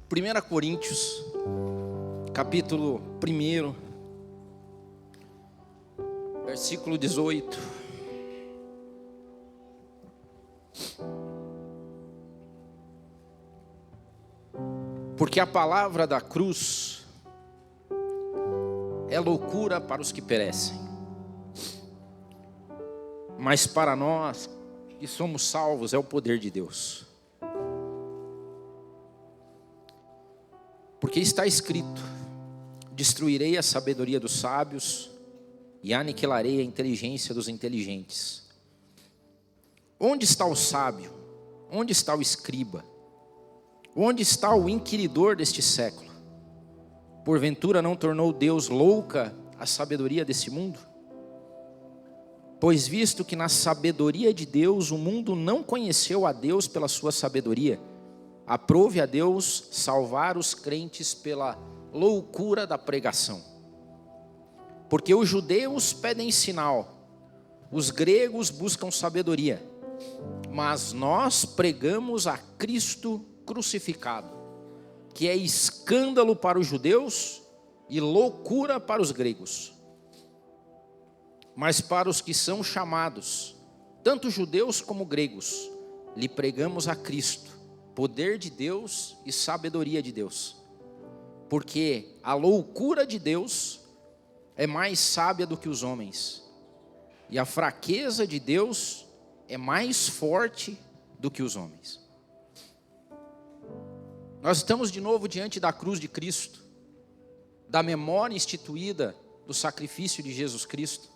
1 Coríntios, capítulo 1, versículo 18. Porque a palavra da cruz é loucura para os que perecem, mas para nós que somos salvos é o poder de Deus. Porque está escrito: destruirei a sabedoria dos sábios e aniquilarei a inteligência dos inteligentes. Onde está o sábio? Onde está o escriba? Onde está o inquiridor deste século? Porventura não tornou Deus louca a sabedoria desse mundo? Pois visto que na sabedoria de Deus o mundo não conheceu a Deus pela sua sabedoria, aprove a Deus salvar os crentes pela loucura da pregação. Porque os judeus pedem sinal, os gregos buscam sabedoria, mas nós pregamos a Cristo crucificado, que é escândalo para os judeus e loucura para os gregos. Mas para os que são chamados, tanto judeus como gregos, lhe pregamos a Cristo, poder de Deus e sabedoria de Deus. Porque a loucura de Deus é mais sábia do que os homens, e a fraqueza de Deus é mais forte do que os homens. Nós estamos de novo diante da cruz de Cristo, da memória instituída do sacrifício de Jesus Cristo.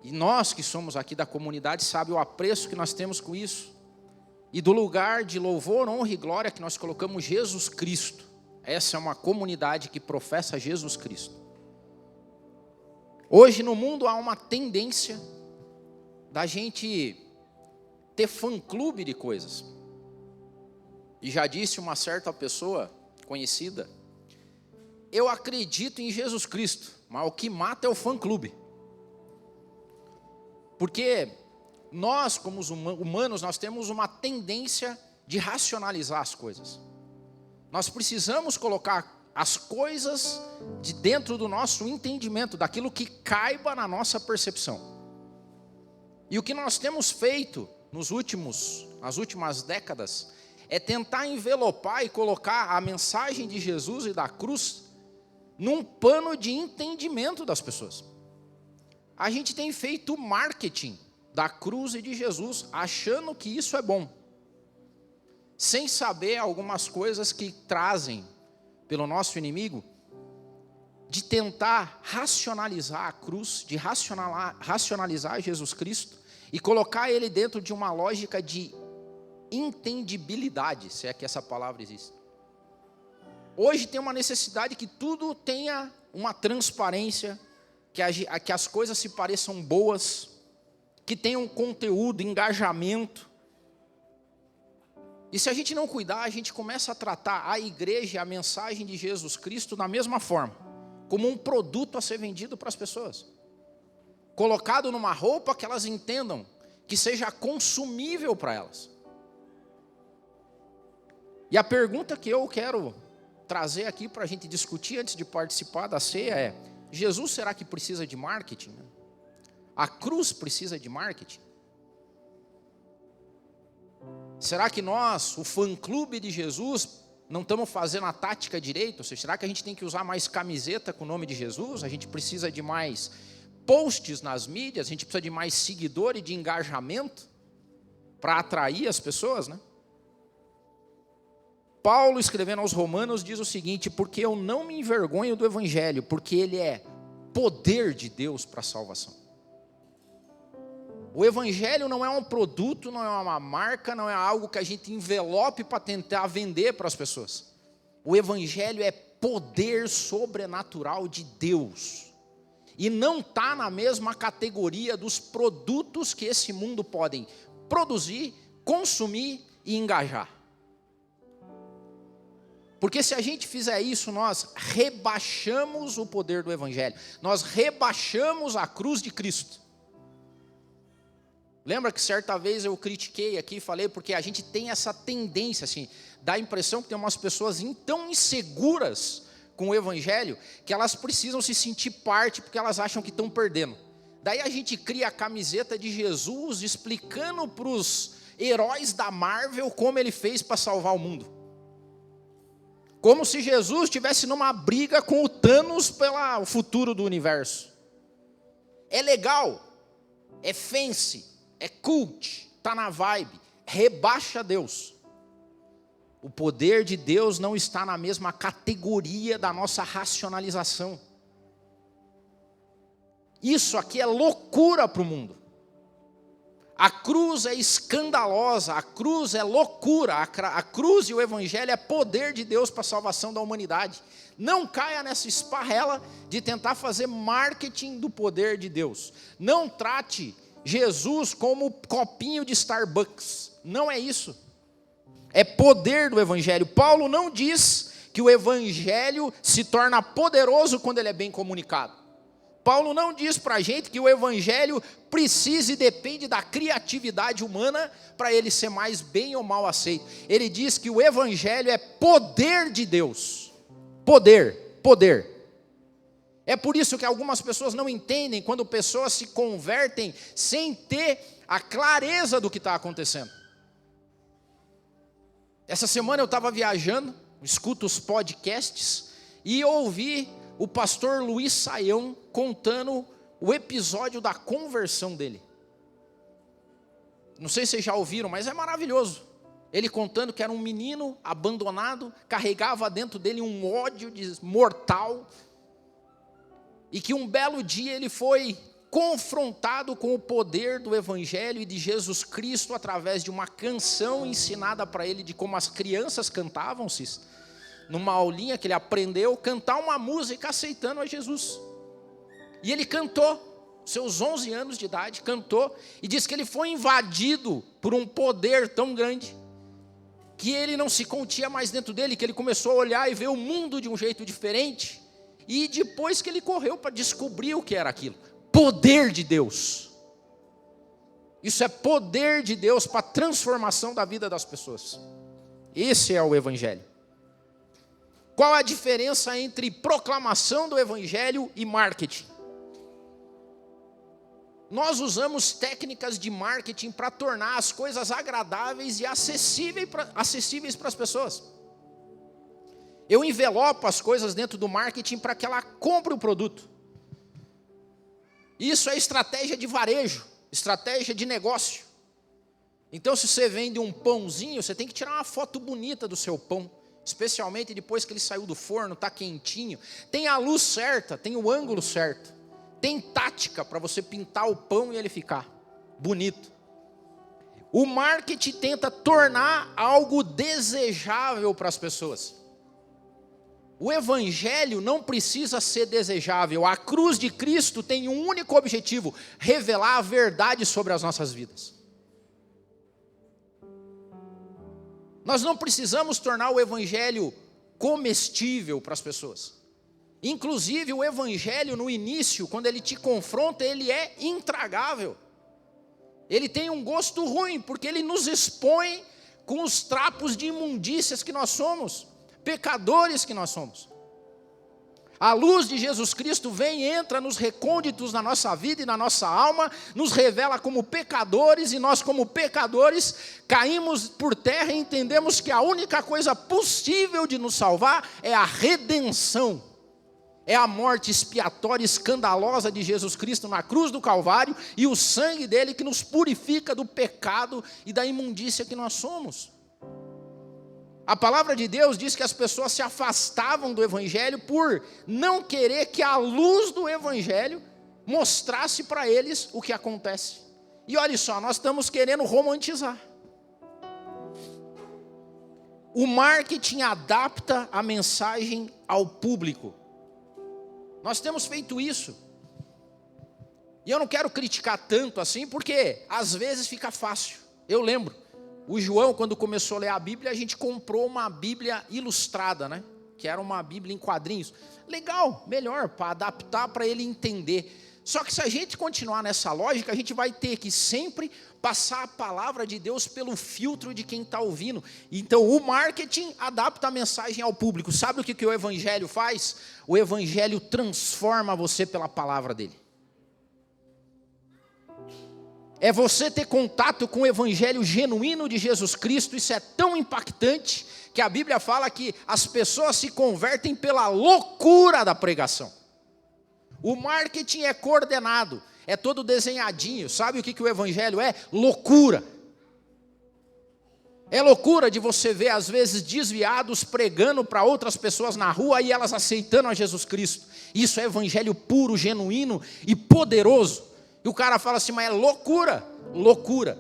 E nós que somos aqui da comunidade sabemos o apreço que nós temos com isso. E do lugar de louvor, honra e glória que nós colocamos Jesus Cristo. Essa é uma comunidade que professa Jesus Cristo. Hoje no mundo há uma tendência da gente ter fã-clube de coisas. E já disse uma certa pessoa conhecida: eu acredito em Jesus Cristo, mas o que mata é o fã-clube. Porque nós, como os humanos, nós temos uma tendência de racionalizar as coisas. Nós precisamos colocar as coisas de dentro do nosso entendimento, daquilo que caiba na nossa percepção. E o que nós temos feito nas últimas décadas é tentar envelopar e colocar a mensagem de Jesus e da cruz num pano de entendimento das pessoas. A gente tem feito marketing da cruz e de Jesus, achando que isso é bom, sem saber algumas coisas que trazem pelo nosso inimigo, de tentar racionalizar a cruz, de racionalizar Jesus Cristo e colocar ele dentro de uma lógica de entendibilidade, se é que essa palavra existe. Hoje tem uma necessidade que tudo tenha uma transparência, que as coisas se pareçam boas, que tenham conteúdo, engajamento. E se a gente não cuidar, a gente começa a tratar a igreja, a mensagem de Jesus Cristo da mesma forma, como um produto a ser vendido para as pessoas, colocado numa roupa que elas entendam, que seja consumível para elas. E a pergunta que eu quero trazer aqui para a gente discutir antes de participar da ceia é: Jesus será que precisa de marketing? A cruz precisa de marketing? Será que nós, o fã-clube de Jesus, não estamos fazendo a tática direito? Ou seja, será que a gente tem que usar mais camiseta com o nome de Jesus? A gente precisa de mais posts nas mídias? A gente precisa de mais seguidor e de engajamento para atrair as pessoas, né? Paulo, escrevendo aos Romanos, diz o seguinte: porque eu não me envergonho do Evangelho, porque ele é poder de Deus para a salvação. O Evangelho não é um produto, não é uma marca, não é algo que a gente envelope para tentar vender para as pessoas. O Evangelho é poder sobrenatural de Deus. E não está na mesma categoria dos produtos que esse mundo podem produzir, consumir e engajar. Porque se a gente fizer isso, nós rebaixamos o poder do Evangelho. Nós rebaixamos a cruz de Cristo. Lembra que certa vez eu critiquei aqui, falei, porque a gente tem essa tendência, assim, dá a impressão que tem umas pessoas tão inseguras com o evangelho, que elas precisam se sentir parte, porque elas acham que estão perdendo. Daí a gente cria a camiseta de Jesus, explicando para os heróis da Marvel como ele fez para salvar o mundo. Como se Jesus estivesse numa briga com o Thanos pelo futuro do universo. É legal, é fancy, é cult, está na vibe, rebaixa Deus. O poder de Deus não está na mesma categoria da nossa racionalização. Isso aqui é loucura para o mundo. A cruz é escandalosa, a cruz é loucura, a cruz e o evangelho é poder de Deus para a salvação da humanidade. Não caia nessa esparrela de tentar fazer marketing do poder de Deus. Não trate Jesus como copinho de Starbucks. Não é isso. É poder do evangelho. Paulo não diz que o evangelho se torna poderoso quando ele é bem comunicado. Paulo não diz para a gente que o evangelho precisa e depende da criatividade humana para ele ser mais bem ou mal aceito. Ele diz que o evangelho é poder de Deus. Poder, poder. É por isso que algumas pessoas não entendem quando pessoas se convertem sem ter a clareza do que está acontecendo. Essa semana eu estava viajando, escuto os podcasts e ouvi o pastor Luiz Saião contando o episódio da conversão dele. Não sei se vocês já ouviram, mas é maravilhoso. Ele contando que era um menino abandonado, carregava dentro dele um ódio mortal, e que um belo dia ele foi confrontado com o poder do evangelho e de Jesus Cristo através de uma canção ensinada para ele de como as crianças cantavam-se, numa aulinha que ele aprendeu, cantar uma música aceitando a Jesus. E ele cantou, seus 11 anos de idade, cantou, e diz que ele foi invadido por um poder tão grande, que ele não se contia mais dentro dele, que ele começou a olhar e ver o mundo de um jeito diferente, e depois que ele correu para descobrir o que era aquilo. Poder de Deus. Isso é poder de Deus para a transformação da vida das pessoas. Esse é o evangelho. Qual a diferença entre proclamação do evangelho e marketing? Nós usamos técnicas de marketing para tornar as coisas agradáveis e acessíveis para as pessoas. Eu envelopo as coisas dentro do marketing para que ela compre o produto. Isso é estratégia de varejo, estratégia de negócio. Então, se você vende um pãozinho, você tem que tirar uma foto bonita do seu pão, especialmente depois que ele saiu do forno, está quentinho. Tem a luz certa, tem o ângulo certo. Tem tática para você pintar o pão e ele ficar bonito. O marketing tenta tornar algo desejável para as pessoas. O evangelho não precisa ser desejável. A cruz de Cristo tem um único objetivo: revelar a verdade sobre as nossas vidas. Nós não precisamos tornar o evangelho comestível para as pessoas. Inclusive o evangelho no início, quando ele te confronta, ele é intragável. Ele tem um gosto ruim, porque ele nos expõe com os trapos de imundícias que nós somos, pecadores que nós somos. A luz de Jesus Cristo vem, entra nos recônditos da nossa vida e na nossa alma, nos revela como pecadores, e nós como pecadores caímos por terra e entendemos que a única coisa possível de nos salvar é a redenção. É a morte expiatória escandalosa de Jesus Cristo na cruz do Calvário e o sangue dele que nos purifica do pecado e da imundícia que nós somos. A palavra de Deus diz que as pessoas se afastavam do evangelho por não querer que a luz do evangelho mostrasse para eles o que acontece. E olha só, nós estamos querendo romantizar. O marketing adapta a mensagem ao público. Nós temos feito isso. E eu não quero criticar tanto assim, porque às vezes fica fácil. Eu lembro, o João, quando começou a ler a Bíblia, a gente comprou uma Bíblia ilustrada, né? Que era uma Bíblia em quadrinhos. Legal, melhor, para adaptar para ele entender. Só que se a gente continuar nessa lógica, a gente vai ter que sempre passar a palavra de Deus pelo filtro de quem está ouvindo. Então o marketing adapta a mensagem ao público. Sabe o que o evangelho faz? O evangelho transforma você pela palavra dele. É você ter contato com o evangelho genuíno de Jesus Cristo. Isso é tão impactante que a Bíblia fala que as pessoas se convertem pela loucura da pregação. O marketing é coordenado, é todo desenhadinho. Sabe o que o evangelho é? Loucura. É loucura de você ver, às vezes, desviados pregando para outras pessoas na rua e elas aceitando a Jesus Cristo. Isso é evangelho puro, genuíno e poderoso. E o cara fala assim, mas é loucura, loucura.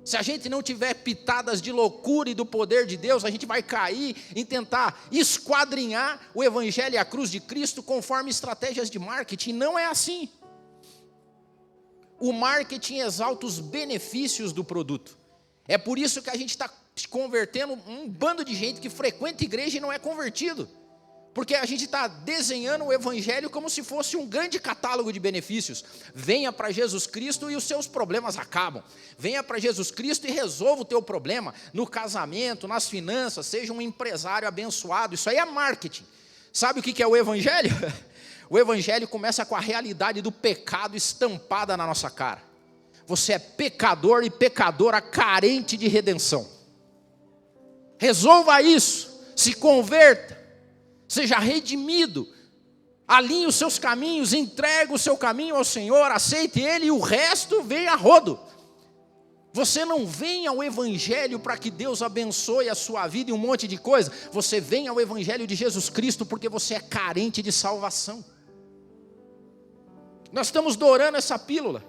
Se a gente não tiver pitadas de loucura e do poder de Deus, a gente vai cair em tentar esquadrinhar o evangelho e a cruz de Cristo conforme estratégias de marketing. Não é assim. O marketing exalta os benefícios do produto. É por isso que a gente está convertendo um bando de gente que frequenta a igreja e não é convertido. Porque a gente está desenhando o evangelho como se fosse um grande catálogo de benefícios. Venha para Jesus Cristo e os seus problemas acabam. Venha para Jesus Cristo e resolva o teu problema no casamento, nas finanças, seja um empresário abençoado. Isso aí é marketing. Sabe o que é o evangelho? O evangelho começa com a realidade do pecado estampada na nossa cara. Você é pecador e pecadora carente de redenção. Resolva isso, se converta. Seja redimido, alinhe os seus caminhos, entregue o seu caminho ao Senhor, aceite Ele e o resto vem a rodo. Você não vem ao Evangelho para que Deus abençoe a sua vida e um monte de coisa. Você vem ao Evangelho de Jesus Cristo porque você é carente de salvação. Nós estamos dourando essa pílula.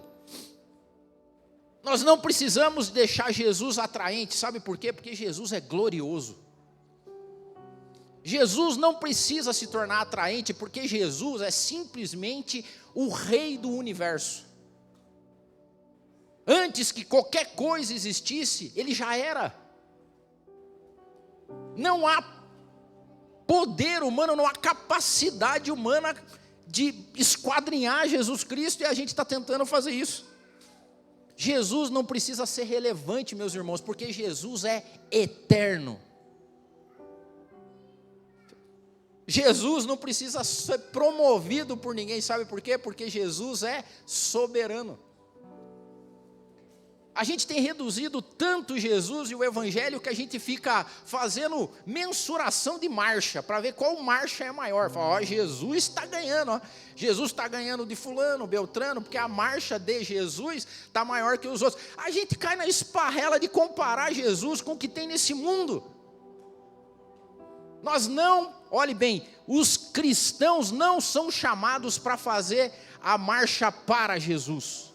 Nós não precisamos deixar Jesus atraente, sabe por quê? Porque Jesus é glorioso. Jesus não precisa se tornar atraente, porque Jesus é simplesmente o rei do universo. Antes que qualquer coisa existisse, ele já era. Não há poder humano, não há capacidade humana de esquadrinhar Jesus Cristo, e a gente está tentando fazer isso. Jesus não precisa ser relevante, meus irmãos, porque Jesus é eterno. Jesus não precisa ser promovido por ninguém, sabe por quê? Porque Jesus é soberano. A gente tem reduzido tanto Jesus e o Evangelho que a gente fica fazendo mensuração de marcha, para ver qual marcha é maior. Fala, ó, Jesus está ganhando, ó. Jesus está ganhando de fulano, beltrano, porque a marcha de Jesus está maior que os outros. A gente cai na esparrela de comparar Jesus com o que tem nesse mundo. Nós não, olhe bem, os cristãos não são chamados para fazer a marcha para Jesus.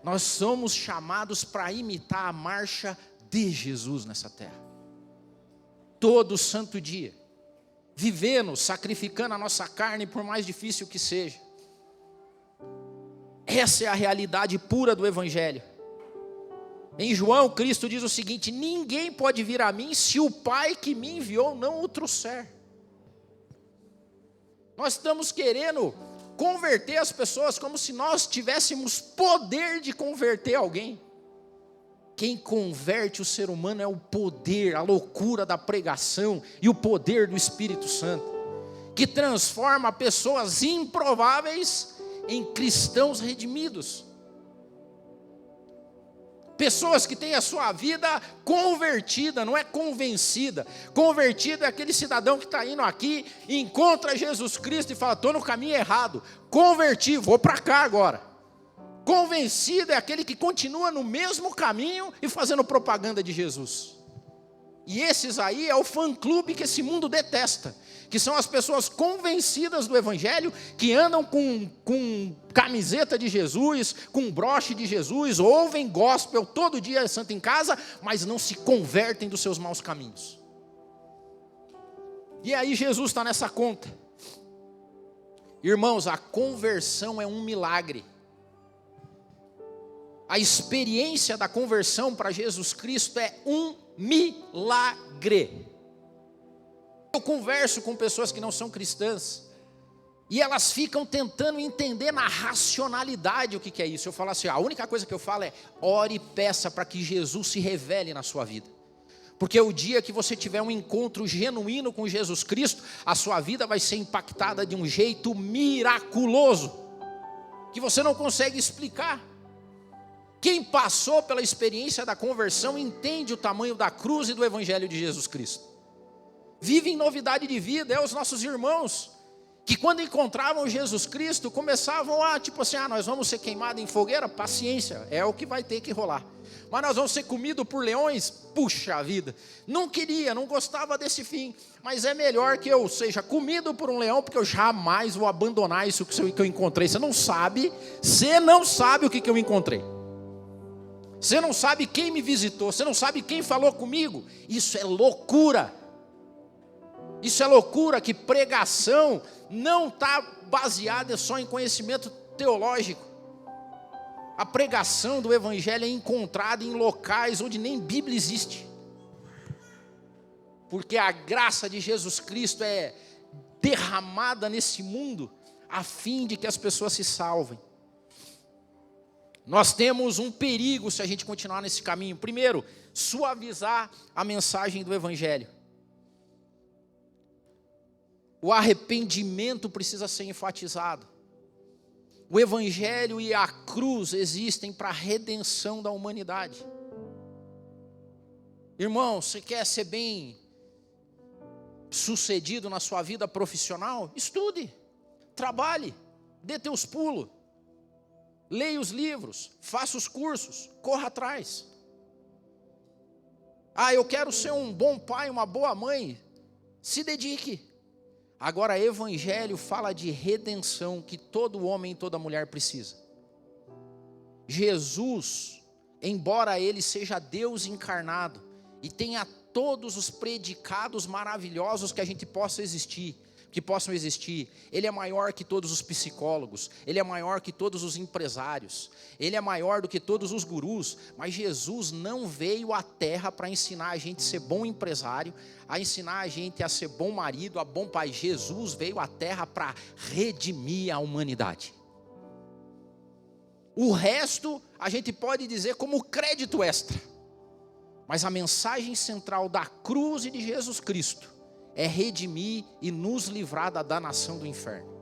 Nós somos chamados para imitar a marcha de Jesus nessa terra. Todo santo dia, vivendo, sacrificando a nossa carne, por mais difícil que seja. Essa é a realidade pura do Evangelho. Em João, Cristo diz o seguinte: ninguém pode vir a mim se o Pai que me enviou não o trouxer. Nós estamos querendo converter as pessoas como se nós tivéssemos poder de converter alguém. Quem converte o ser humano é o poder, a loucura da pregação e o poder do Espírito Santo, que transforma pessoas improváveis em cristãos redimidos. Pessoas que têm a sua vida convertida, não é convencida. Convertido é aquele cidadão que está indo aqui, encontra Jesus Cristo e fala, estou no caminho errado. Converti, vou para cá agora. Convencido é aquele que continua no mesmo caminho e fazendo propaganda de Jesus. E esses aí é o fã-clube que esse mundo detesta, que são as pessoas convencidas do Evangelho, que andam com camiseta de Jesus, com broche de Jesus, ouvem gospel todo dia santo em casa, mas não se convertem dos seus maus caminhos. E aí Jesus está nessa conta. Irmãos, a conversão é um milagre. A experiência da conversão para Jesus Cristo é um milagre. Eu converso com pessoas que não são cristãs, E elas ficam tentando entender na racionalidade o que é isso. Eu falo assim, a única coisa que eu falo é, ore e peça para que Jesus se revele na sua vida. Porque o dia que você tiver um encontro genuíno com Jesus Cristo, a sua vida vai ser impactada de um jeito miraculoso, que você não consegue explicar. Quem passou pela experiência da conversão entende o tamanho da cruz e do Evangelho de Jesus Cristo. Vive em novidade de vida, os nossos irmãos, que quando encontravam Jesus Cristo, começavam a, tipo assim, nós vamos ser queimados em fogueira, paciência, é o que vai ter que rolar. Mas nós vamos ser comidos por leões, puxa vida, não queria, não gostava desse fim, mas é melhor que eu seja comido por um leão, porque eu jamais vou abandonar isso que eu encontrei. Você não sabe o que eu encontrei. Você não sabe quem me visitou, você não sabe quem falou comigo. Isso é loucura. Isso é loucura, que pregação não está baseada só em conhecimento teológico. A pregação do Evangelho é encontrada em locais onde nem Bíblia existe. Porque a graça de Jesus Cristo é derramada nesse mundo a fim de que as pessoas se salvem. Nós temos um perigo se a gente continuar nesse caminho. Primeiro, suavizar a mensagem do Evangelho. O arrependimento precisa ser enfatizado. O Evangelho e a cruz existem para a redenção da humanidade. Irmão, você quer ser bem sucedido na sua vida profissional? Estude, trabalhe, dê teus pulos, leia os livros, faça os cursos, corra atrás. Eu quero ser um bom pai, uma boa mãe, se dedique. Agora, Evangelho fala de redenção que todo homem e toda mulher precisa. Jesus, embora Ele seja Deus encarnado e tenha todos os predicados maravilhosos que a gente possam existir, Ele é maior que todos os psicólogos, Ele é maior que todos os empresários, Ele é maior do que todos os gurus, mas Jesus não veio à terra para ensinar a gente a ser bom empresário, a ensinar a gente a ser bom marido, a bom pai. Jesus veio à terra para redimir a humanidade. O resto a gente pode dizer como crédito extra, mas a mensagem central da cruz e de Jesus Cristo é redimir e nos livrar da danação do inferno.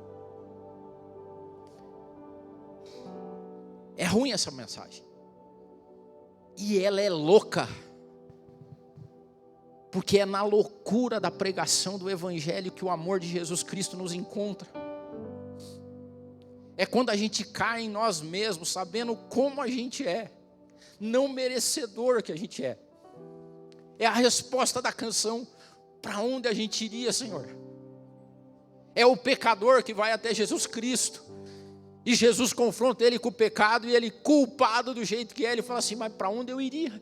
É ruim essa mensagem. E ela é louca. Porque é na loucura da pregação do Evangelho que o amor de Jesus Cristo nos encontra. É quando a gente cai em nós mesmos, sabendo como a gente é, não merecedor que a gente é. É a resposta da canção. Para onde a gente iria, Senhor? É o pecador que vai até Jesus Cristo. E Jesus confronta ele com o pecado. E ele, culpado do jeito que é, ele fala assim, mas para onde eu iria?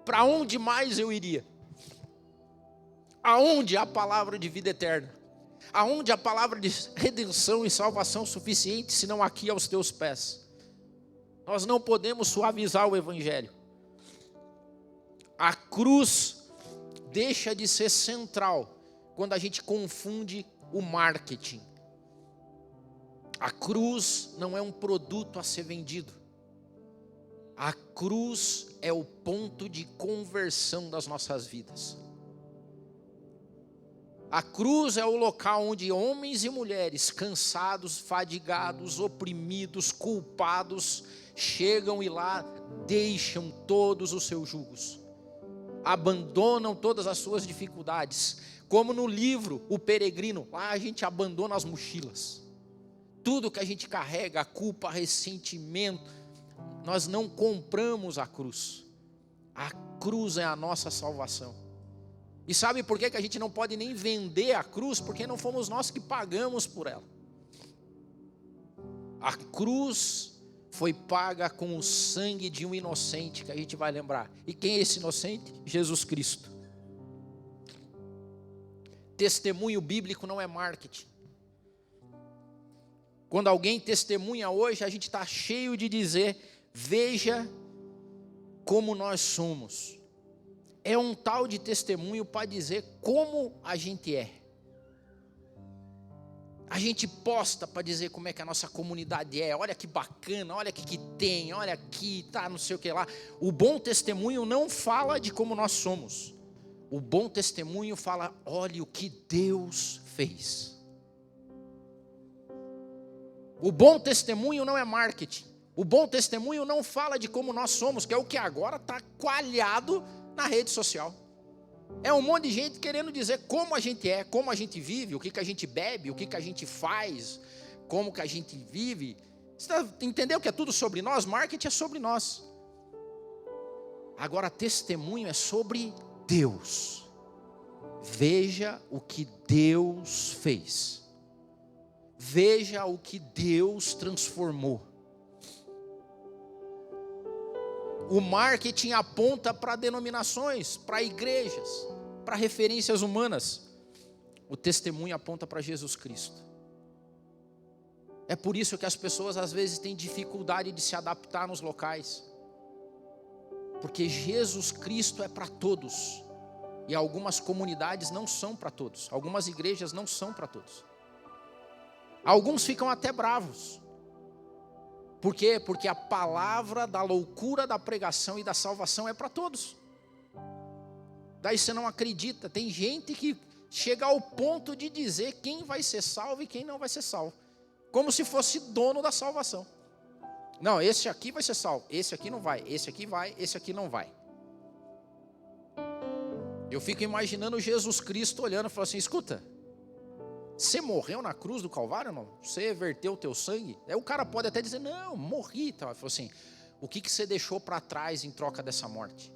Para onde mais eu iria? Aonde a palavra de vida eterna? Aonde a palavra de redenção e salvação suficiente, senão aqui aos teus pés? Nós não podemos suavizar o Evangelho. A cruz deixa de ser central quando a gente confunde o marketing. A cruz não é um produto a ser vendido. A cruz é o ponto de conversão das nossas vidas. A cruz é o local onde homens e mulheres cansados, fadigados, oprimidos, culpados, chegam e lá deixam todos os seus jugos. Abandonam todas as suas dificuldades. Como no livro O Peregrino, lá a gente abandona as mochilas. Tudo que a gente carrega, a culpa, ressentimento, nós não compramos a cruz. A cruz é a nossa salvação. E sabe por que a gente não pode nem vender a cruz? Porque não fomos nós que pagamos por ela. A cruz foi paga com o sangue de um inocente, que a gente vai lembrar. E quem é esse inocente? Jesus Cristo. Testemunho bíblico não é marketing. Quando alguém testemunha hoje, a gente está cheio de dizer, veja como nós somos. É um tal de testemunho para dizer como a gente é. A gente posta para dizer como é que a nossa comunidade é. Olha que bacana, olha o que tem, olha aqui, tá, não sei o que lá. O bom testemunho não fala de como nós somos. O bom testemunho fala, olha o que Deus fez. O bom testemunho não é marketing. O bom testemunho não fala de como nós somos, que é o que agora está coalhado na rede social. É um monte de gente querendo dizer como a gente é, como a gente vive, o que a gente bebe, o que a gente faz, como que a gente vive. Você entendeu que é tudo sobre nós? Marketing é sobre nós. Agora, testemunho é sobre Deus. Veja o que Deus fez. Veja o que Deus transformou. O marketing aponta para denominações, para igrejas, para referências humanas. O testemunho aponta para Jesus Cristo. É por isso que as pessoas às vezes têm dificuldade de se adaptar nos locais. Porque Jesus Cristo é para todos. E algumas comunidades não são para todos. Algumas igrejas não são para todos. Alguns ficam até bravos. Por quê? Porque a palavra da loucura da pregação e da salvação é para todos. Daí você não acredita. Tem gente que chega ao ponto de dizer quem vai ser salvo e quem não vai ser salvo. Como se fosse dono da salvação. Não, esse aqui vai ser salvo, esse aqui não vai, esse aqui vai, esse aqui não vai. Eu fico imaginando Jesus Cristo olhando e falando assim, escuta, você morreu na cruz do Calvário, não? Você verteu o teu sangue? Aí o cara pode até dizer, não, morri. Então, ele falou assim, o que você deixou para trás em troca dessa morte?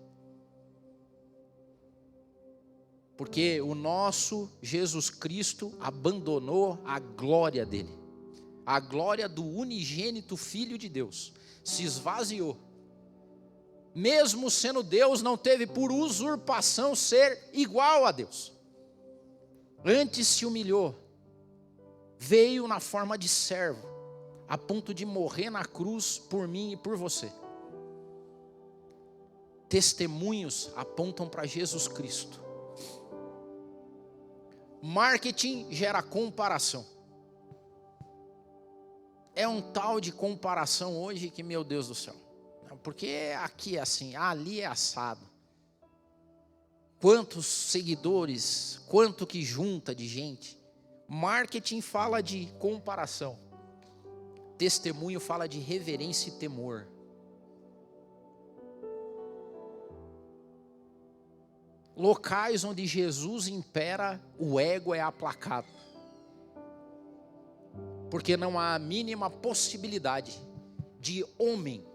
Porque o nosso Jesus Cristo abandonou a glória dele. A glória do unigênito Filho de Deus. Se esvaziou. Mesmo sendo Deus, não teve por usurpação ser igual a Deus. Antes se humilhou. Veio na forma de servo, a ponto de morrer na cruz por mim e por você. Testemunhos apontam para Jesus Cristo. Marketing gera comparação. É um tal de comparação hoje que, meu Deus do céu. Porque aqui é assim, ali é assado. Quantos seguidores, quanto que junta de gente. Marketing fala de comparação. Testemunho fala de reverência e temor. Locais onde Jesus impera, o ego é aplacado. Porque não há a mínima possibilidade de homem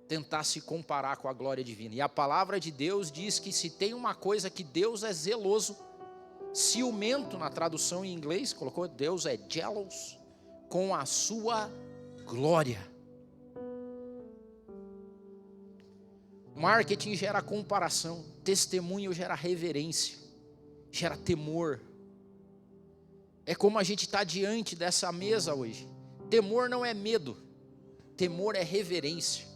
tentar se comparar com a glória divina. E a palavra de Deus diz que se tem uma coisa que Deus é zeloso, ciumento na tradução em inglês, colocou Deus é jealous, com a sua glória. Marketing gera comparação, testemunho gera reverência, gera temor. É como a gente está diante dessa mesa hoje. Temor não é medo, temor é reverência.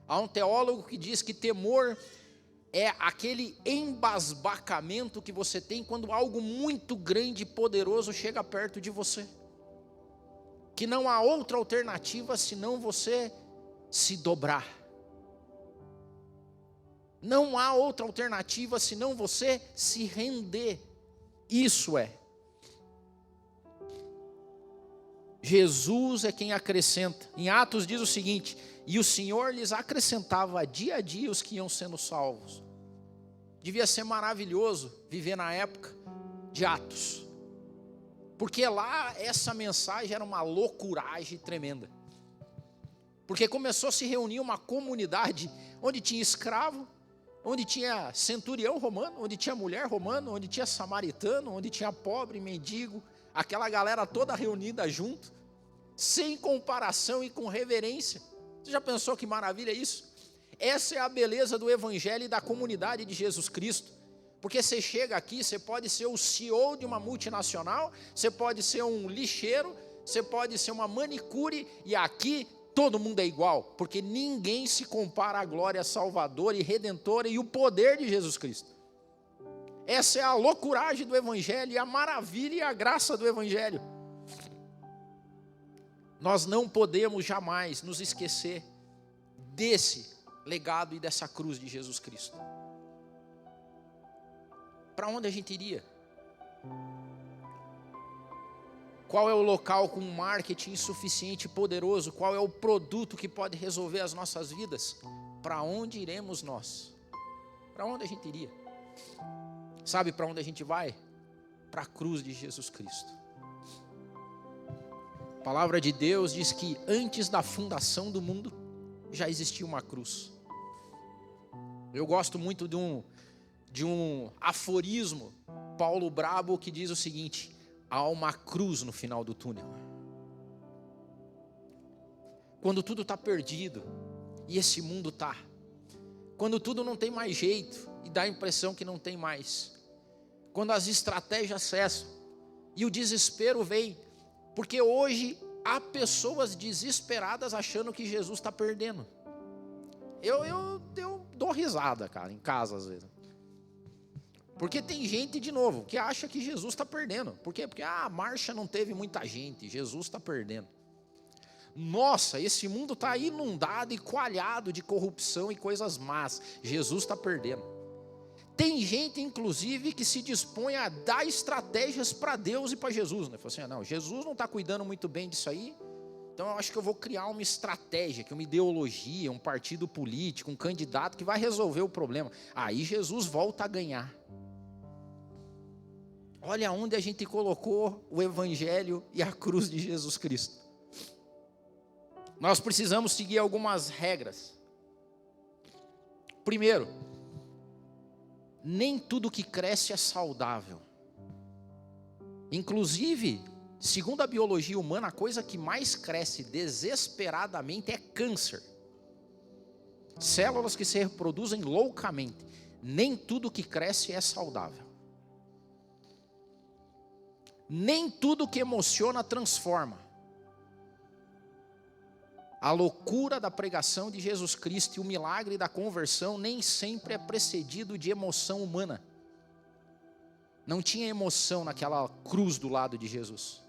Há um teólogo que diz que temor é aquele embasbacamento que você tem quando algo muito grande e poderoso chega perto de você. Que não há outra alternativa senão você se dobrar. Não há outra alternativa senão você se render. Isso é. Jesus é quem acrescenta. Em Atos diz o seguinte: e o Senhor lhes acrescentava dia a dia os que iam sendo salvos. Devia ser maravilhoso viver na época de Atos. Porque lá essa mensagem era uma loucuragem tremenda. Porque começou a se reunir uma comunidade onde tinha escravo, onde tinha centurião romano, onde tinha mulher romana, onde tinha samaritano, onde tinha pobre, mendigo, aquela galera toda reunida junto, sem comparação e com reverência. Você já pensou que maravilha isso? Essa é a beleza do evangelho e da comunidade de Jesus Cristo. Porque você chega aqui, você pode ser o CEO de uma multinacional, você pode ser um lixeiro, você pode ser uma manicure, e aqui todo mundo é igual, porque ninguém se compara à glória salvadora e redentora e o poder de Jesus Cristo. Essa é a loucuragem do evangelho, e a maravilha e a graça do evangelho. Nós não podemos jamais nos esquecer desse legado e dessa cruz de Jesus Cristo. Para onde a gente iria? Qual é o local com marketing suficiente e poderoso? Qual é o produto que pode resolver as nossas vidas? Para onde iremos nós? Para onde a gente iria? Sabe para onde a gente vai? Para a cruz de Jesus Cristo. A palavra de Deus diz que antes da fundação do mundo já existia uma cruz. Eu gosto muito de um aforismo, Paulo Brabo, que diz o seguinte: há uma cruz no final do túnel. Quando tudo está perdido, e esse mundo está, quando tudo não tem mais jeito, e dá a impressão que não tem mais, quando as estratégias cessam, e o desespero vem, porque hoje há pessoas desesperadas achando que Jesus está perdendo. Eu dou risada, cara, em casa às vezes. Porque tem gente, de novo, que acha que Jesus está perdendo. Por quê? Porque a marcha não teve muita gente, Jesus está perdendo. Nossa, esse mundo está inundado e coalhado de corrupção e coisas más. Jesus está perdendo. Tem gente, inclusive, que se dispõe a dar estratégias para Deus e para Jesus, né? Fala assim: não, Jesus não está cuidando muito bem disso aí, então eu acho que eu vou criar uma estratégia, uma ideologia, um partido político, um candidato que vai resolver o problema. Aí Jesus volta a ganhar. Olha onde a gente colocou o Evangelho e a cruz de Jesus Cristo. Nós precisamos seguir algumas regras. Primeiro, nem tudo que cresce é saudável. Inclusive, segundo a biologia humana, a coisa que mais cresce desesperadamente é câncer. Células que se reproduzem loucamente. Nem tudo que cresce é saudável. Nem tudo que emociona transforma. A loucura da pregação de Jesus Cristo e o milagre da conversão nem sempre é precedido de emoção humana. Não tinha emoção naquela cruz do lado de Jesus.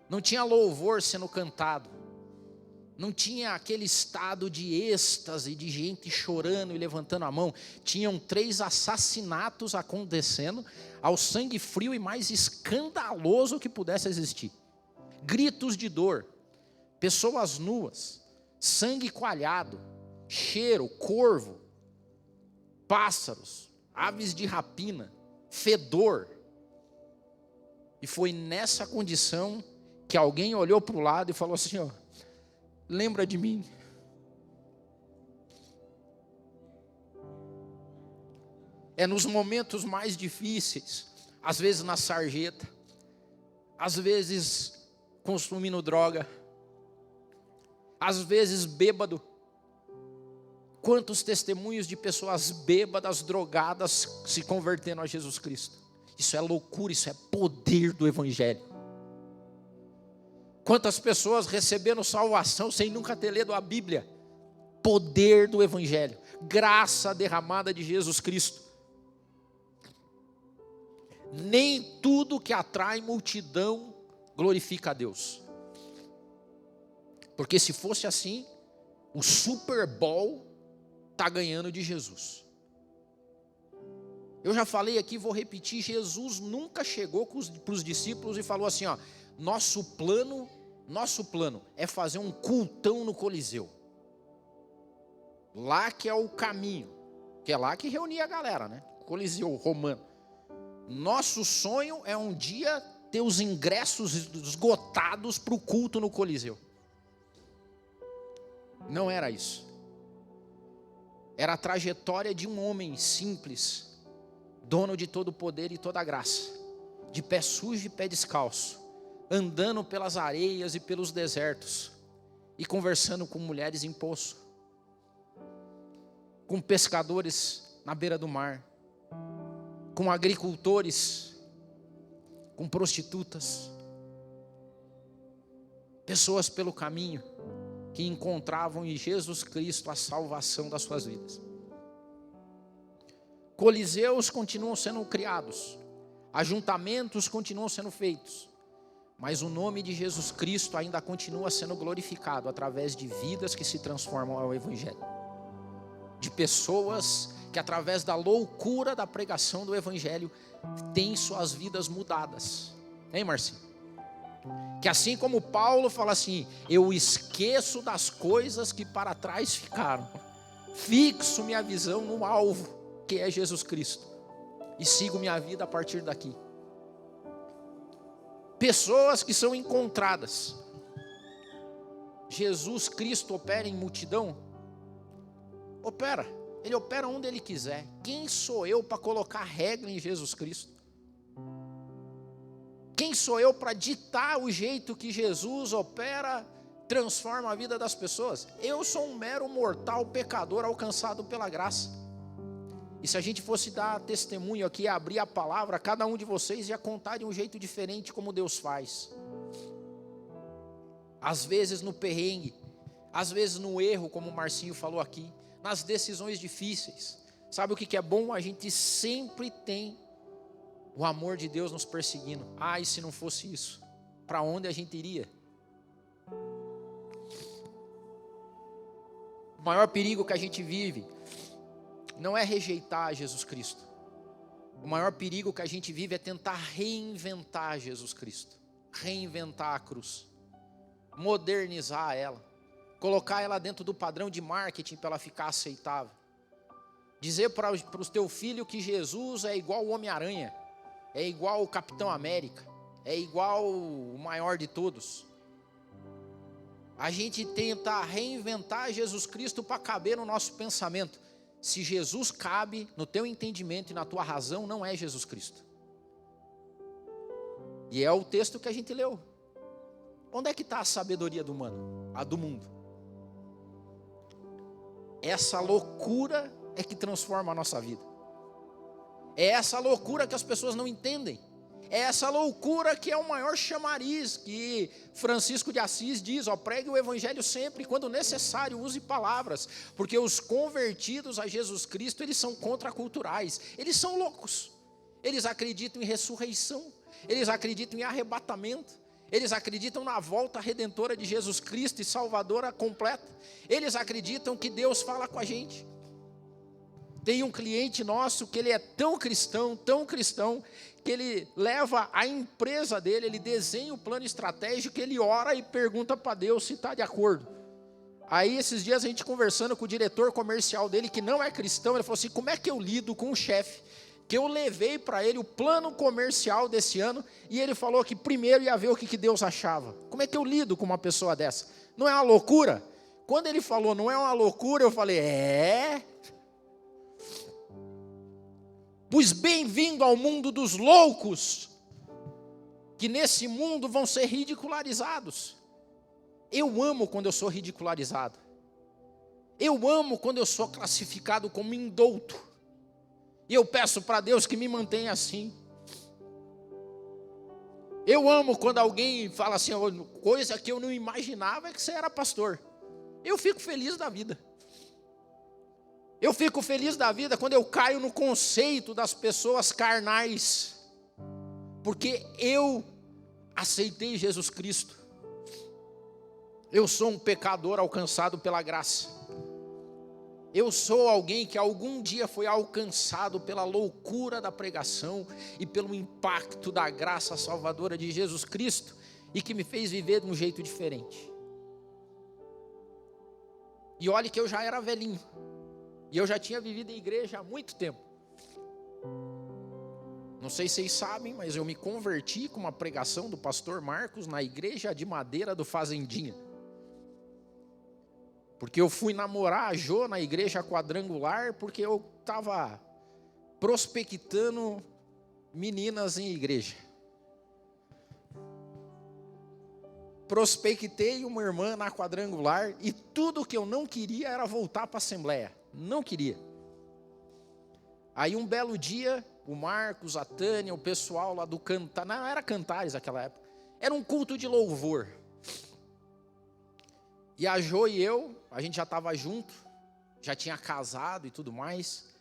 Não tinha louvor sendo cantado. Não tinha aquele estado de êxtase, de gente chorando e levantando a mão. Tinham 3 assassinatos acontecendo ao sangue frio e mais escandaloso que pudesse existir. Gritos de dor, pessoas nuas, sangue coalhado, cheiro, corvo, pássaros, aves de rapina, fedor. E foi nessa condição que alguém olhou para o lado e falou assim: ó, lembra de mim. É nos momentos mais difíceis, às vezes na sarjeta, às vezes consumindo droga, às vezes bêbado. Quantos testemunhos de pessoas bêbadas, drogadas, se convertendo a Jesus Cristo. Isso é loucura, isso é poder do Evangelho. Quantas pessoas recebendo salvação sem nunca ter lido a Bíblia. Poder do Evangelho, graça derramada de Jesus Cristo. Nem tudo que atrai multidão glorifica a Deus. Porque se fosse assim, o Super Bowl está ganhando de Jesus. Eu já falei aqui, vou repetir: Jesus nunca chegou para os discípulos e falou assim: ó, nosso plano é fazer um cultão no Coliseu. Lá que é o caminho, que é lá que reunia a galera, né? Coliseu romano. Nosso sonho é um dia ter os ingressos esgotados para o culto no Coliseu. Não era isso. Era a trajetória de um homem simples, dono de todo o poder e toda a graça, de pé sujo e pé descalço, andando pelas areias e pelos desertos, e conversando com mulheres em poço, com pescadores na beira do mar, com agricultores, com prostitutas, pessoas pelo caminho, que encontravam em Jesus Cristo a salvação das suas vidas. Coliseus continuam sendo criados, ajuntamentos continuam sendo feitos, Mas o nome de Jesus Cristo ainda continua sendo glorificado através de vidas que se transformam ao Evangelho. De pessoas que através da loucura da pregação do Evangelho têm suas vidas mudadas. Hein, Marcinho? Que assim como Paulo fala assim, eu esqueço das coisas que para trás ficaram. Fixo minha visão no alvo, que é Jesus Cristo. E sigo minha vida a partir daqui. Pessoas que são encontradas. Jesus Cristo opera em multidão? Opera. Ele opera onde Ele quiser. Quem sou eu para colocar regra em Jesus Cristo? Quem sou eu para ditar o jeito que Jesus opera, transforma a vida das pessoas? Eu sou um mero mortal pecador alcançado pela graça. E se a gente fosse dar testemunho aqui, abrir a palavra, cada um de vocês ia contar de um jeito diferente como Deus faz. Às vezes no perrengue, às vezes no erro, como o Marcinho falou aqui, nas decisões difíceis. Sabe o que é bom? A gente sempre tem o amor de Deus nos perseguindo. E se não fosse isso, para onde a gente iria? O maior perigo que a gente vive não é rejeitar Jesus Cristo. O maior perigo que a gente vive é tentar reinventar Jesus Cristo. Reinventar a cruz. Modernizar ela. Colocar ela dentro do padrão de marketing para ela ficar aceitável. Dizer para o teu filho que Jesus é igual o Homem-Aranha. É igual o Capitão América. É igual o maior de todos. A gente tenta reinventar Jesus Cristo para caber no nosso pensamento. Se Jesus cabe no teu entendimento e na tua razão, não é Jesus Cristo. E é o texto que a gente leu. Onde é que está a sabedoria do humano? A do mundo. Essa loucura é que transforma a nossa vida. É essa loucura que as pessoas não entendem. É essa loucura que é o maior chamariz que Francisco de Assis diz, pregue o evangelho sempre, quando necessário, use palavras, porque os convertidos a Jesus Cristo, eles são contraculturais, eles são loucos, eles acreditam em ressurreição, eles acreditam em arrebatamento, eles acreditam na volta redentora de Jesus Cristo e salvadora completa, eles acreditam que Deus fala com a gente. Tem um cliente nosso que ele é tão cristão, que ele leva a empresa dele, ele desenha o plano estratégico, ele ora e pergunta para Deus se está de acordo. Aí esses dias a gente conversando com o diretor comercial dele, que não é cristão, ele falou assim, como é que eu lido com o chefe? Que eu levei para ele o plano comercial desse ano, e ele falou que primeiro ia ver o que Deus achava. Como é que eu lido com uma pessoa dessa? Não é uma loucura? Quando ele falou, não é uma loucura, eu falei, Pois bem-vindo ao mundo dos loucos, que nesse mundo vão ser ridicularizados. Eu amo quando eu sou ridicularizado. Eu amo quando eu sou classificado como indouto. E eu peço para Deus que me mantenha assim. Eu amo quando alguém fala assim, coisa que eu não imaginava é que você era pastor. Eu fico feliz da vida. Eu fico feliz da vida quando eu caio no conceito das pessoas carnais. Porque eu aceitei Jesus Cristo. Eu sou um pecador alcançado pela graça. Eu sou alguém que algum dia foi alcançado pela loucura da pregação e pelo impacto da graça salvadora de Jesus Cristo e que me fez viver de um jeito diferente. E olhe que eu já era velhinho. E eu já tinha vivido em igreja há muito tempo. Não sei se vocês sabem, mas eu me converti com uma pregação do pastor Marcos na igreja de madeira do Fazendinha. Porque eu fui namorar a Jô na igreja quadrangular, porque eu estava prospectando meninas em igreja. Prospectei uma irmã na quadrangular e tudo que eu não queria era voltar para a assembleia. Não queria. Aí um belo dia, o Marcos, a Tânia, o pessoal lá do Cantares, não era Cantares naquela época, era um culto de louvor. E a Jô e eu, a gente já estava junto, já tinha casado e tudo mais.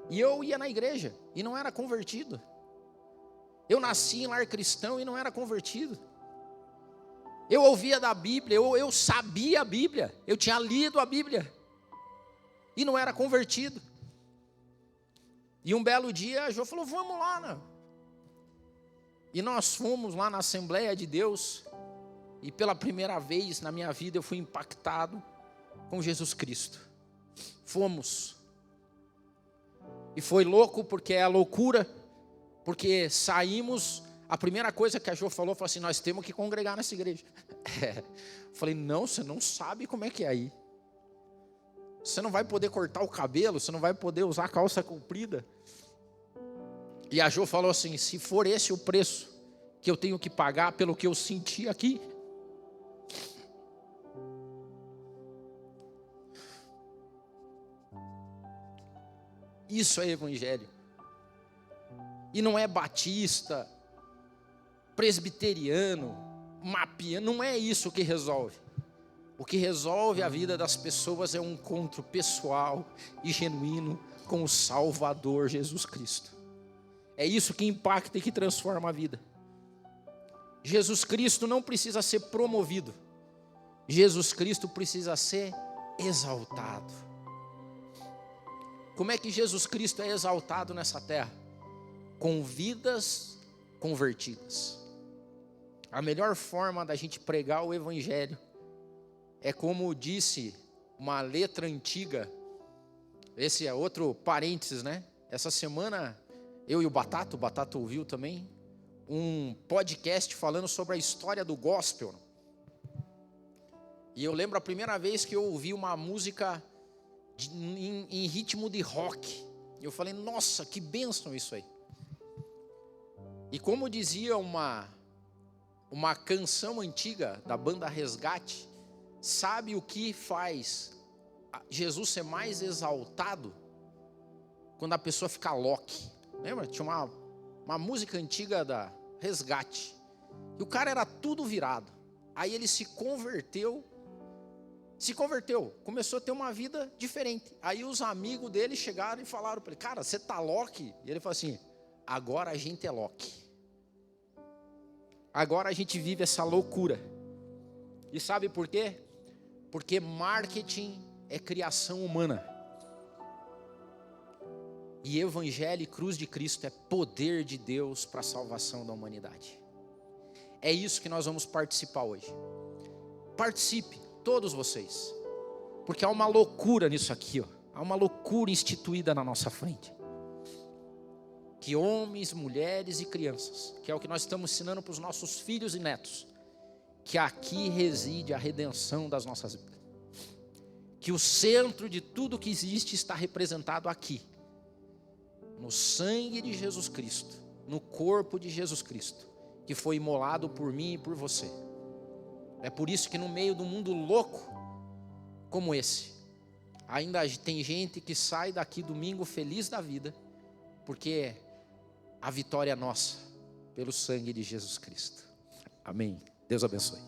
E eu ia na igreja e não era convertido. Eu nasci em lar cristão e não era convertido. Eu ouvia da Bíblia, eu sabia a Bíblia, eu tinha lido a Bíblia, e não era convertido. E um belo dia a Jo falou, vamos lá, né? E nós fomos lá na Assembleia de Deus, e pela primeira vez na minha vida eu fui impactado com Jesus Cristo. Fomos. E foi louco, porque é a loucura, porque saímos, a primeira coisa que a Jo falou assim, nós temos que congregar nessa igreja. Falei, não, você não sabe como é que é aí. Você não vai poder cortar o cabelo, você não vai poder usar calça comprida. E a Jo falou assim, se for esse o preço que eu tenho que pagar pelo que eu senti aqui, isso é evangelho. E não é batista, presbiteriano, mapiano, não é isso que resolve. O que resolve a vida das pessoas é um encontro pessoal e genuíno com o Salvador Jesus Cristo. É isso que impacta e que transforma a vida. Jesus Cristo não precisa ser promovido. Jesus Cristo precisa ser exaltado. Como é que Jesus Cristo é exaltado nessa terra? Com vidas convertidas. A melhor forma da gente pregar o evangelho é como disse uma letra antiga. Esse é outro parênteses, né? Essa semana eu e o Batata ouviu também um podcast falando sobre a história do gospel. E eu lembro a primeira vez que eu ouvi uma música em ritmo de rock. Eu falei, nossa, que bênção isso aí. E como dizia uma canção antiga da banda Resgate, sabe o que faz Jesus ser mais exaltado? Quando a pessoa fica Loki. Lembra? Tinha uma música antiga da Resgate. E o cara era tudo virado. Aí ele se converteu, começou a ter uma vida diferente. Aí os amigos dele chegaram e falaram para ele, cara, você tá Loki? E ele falou assim, agora a gente é Loki. Agora a gente vive essa loucura. E sabe por quê? Porque marketing é criação humana. E evangelho e cruz de Cristo é poder de Deus para a salvação da humanidade. É isso que nós vamos participar hoje. Participe, todos vocês. Porque há uma loucura nisso aqui, ó. Há uma loucura instituída na nossa frente. Que homens, mulheres e crianças, que é o que nós estamos ensinando para os nossos filhos e netos, que aqui reside a redenção das nossas vidas. Que o centro de tudo que existe está representado aqui. No sangue de Jesus Cristo, no corpo de Jesus Cristo, que foi imolado por mim e por você. É por isso que no meio do mundo louco como esse, ainda tem gente que sai daqui domingo feliz da vida, porque a vitória é nossa, pelo sangue de Jesus Cristo. Amém. Deus abençoe.